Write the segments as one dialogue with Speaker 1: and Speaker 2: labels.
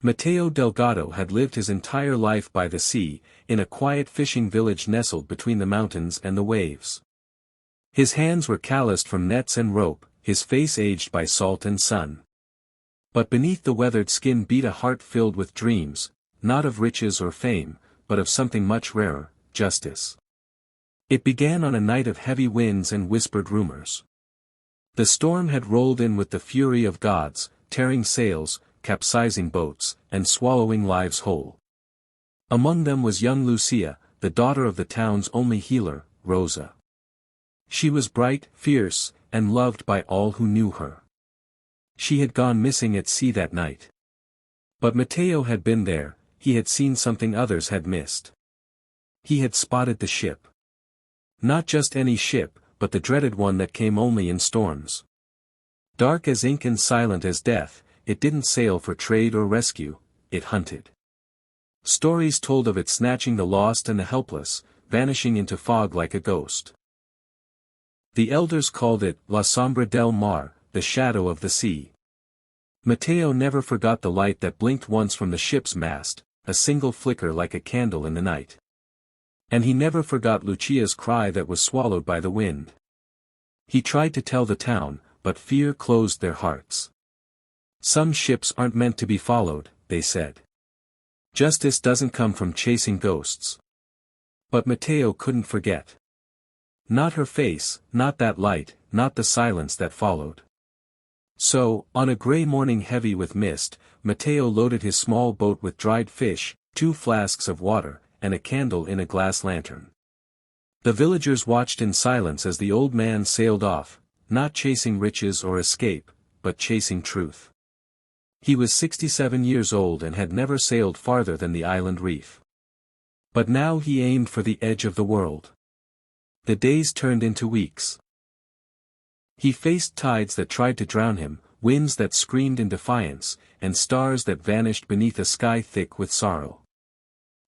Speaker 1: Matteo Delgado had lived his entire life by the sea, in a quiet fishing village nestled between the mountains and the waves. His hands were calloused from nets and rope, his face aged by salt and sun. But beneath the weathered skin beat a heart filled with dreams, not of riches or fame, but of something much rarer, justice. It began on a night of heavy winds and whispered rumors. The storm had rolled in with the fury of gods, tearing sails, capsizing boats, and swallowing lives whole. Among them was young Lucia, the daughter of the town's only healer, Rosa. She was bright, fierce, and loved by all who knew her. She had gone missing at sea that night. But Matteo had been there, he had seen something others had missed. He had spotted the ship. Not just any ship, but the dreaded one that came only in storms. Dark as ink and silent as death, it didn't sail for trade or rescue, it hunted. Stories told of it snatching the lost and the helpless, vanishing into fog like a ghost. The elders called it La Sombra del Mar, the shadow of the sea. Matteo never forgot the light that blinked once from the ship's mast, a single flicker like a candle in the night. And he never forgot Lucia's cry that was swallowed by the wind. He tried to tell the town, but fear closed their hearts. Some ships aren't meant to be followed, they said. Justice doesn't come from chasing ghosts. But Matteo couldn't forget. Not her face, not that light, not the silence that followed. So, on a grey morning heavy with mist, Matteo loaded his small boat with dried fish, 2 flasks of water, and a candle in a glass lantern. The villagers watched in silence as the old man sailed off, not chasing riches or escape, but chasing truth. He was 67 years old and had never sailed farther than the island reef. But now he aimed for the edge of the world. The days turned into weeks. He faced tides that tried to drown him, winds that screamed in defiance, and stars that vanished beneath a sky thick with sorrow.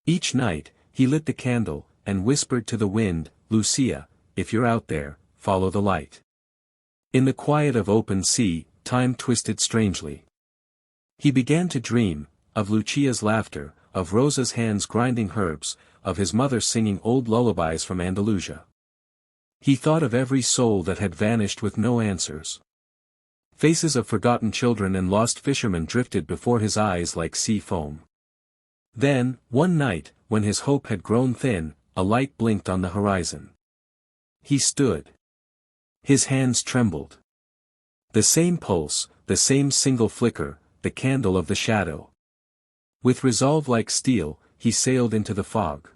Speaker 1: Each night, he lit the candle, and whispered to the wind, "Lucia, if you're out there, follow the light." In the quiet of open sea, time twisted strangely. He began to dream, of Lucia's laughter, of Rosa's hands grinding herbs, of his mother singing old lullabies from Andalusia. He thought of every soul that had vanished with no answers. Faces of forgotten children and lost fishermen drifted before his eyes like sea foam. Then, one night, when his hope had grown thin, a light blinked on the horizon. He stood. His hands trembled. The same pulse, the same single flicker, the candle of the shadow. With resolve like steel, he sailed into the fog.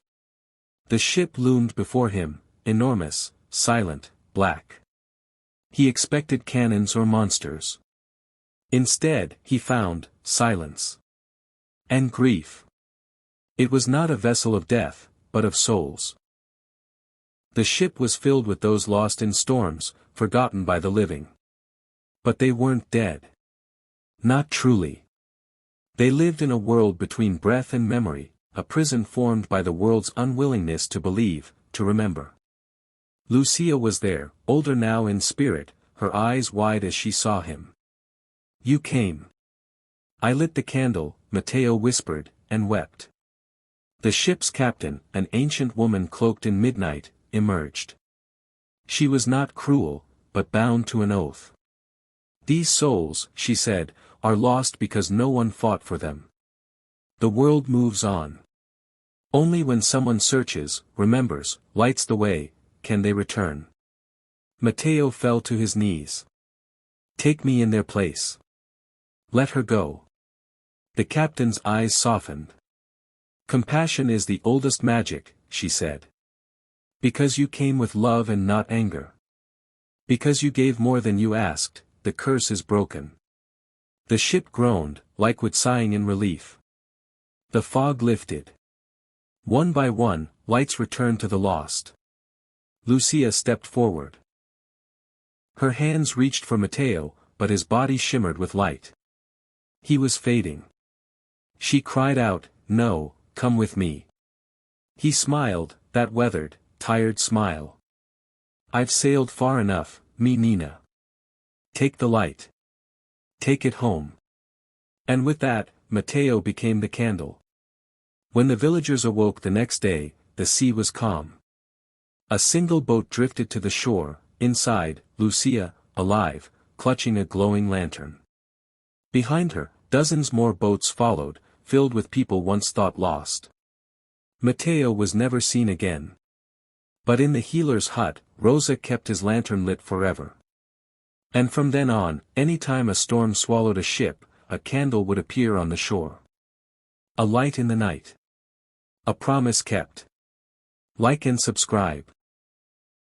Speaker 1: The ship loomed before him, enormous, silent, black. He expected cannons or monsters. Instead, he found silence. And grief. It was not a vessel of death, but of souls. The ship was filled with those lost in storms, forgotten by the living. But they weren't dead. Not truly. They lived in a world between breath and memory, a prison formed by the world's unwillingness to believe, to remember. Lucia was there, older now in spirit, her eyes wide as she saw him. "You came." "I lit the candle," Matteo whispered, and wept. The ship's captain, an ancient woman cloaked in midnight, emerged. She was not cruel, but bound to an oath. "These souls," she said, "are lost because no one fought for them. The world moves on. Only when someone searches, remembers, lights the way, can they return." Matteo fell to his knees. "Take me in their place. Let her go." The captain's eyes softened. "Compassion is the oldest magic," she said. "Because you came with love and not anger. Because you gave more than you asked, the curse is broken." The ship groaned, like wood sighing in relief. The fog lifted. One by one, lights returned to the lost. Lucia stepped forward. Her hands reached for Matteo, but his body shimmered with light. He was fading. She cried out, "No, come with me." He smiled, that weathered, tired smile. "I've sailed far enough, me Nina. Take the light. Take it home." And with that, Matteo became the candle. When the villagers awoke the next day, the sea was calm. A single boat drifted to the shore, inside, Lucia, alive, clutching a glowing lantern. Behind her, dozens more boats followed, filled with people once thought lost. Matteo was never seen again. But in the healer's hut, Rosa kept his lantern lit forever. And from then on, any time a storm swallowed a ship, a candle would appear on the shore. A light in the night. A promise kept. Like and subscribe.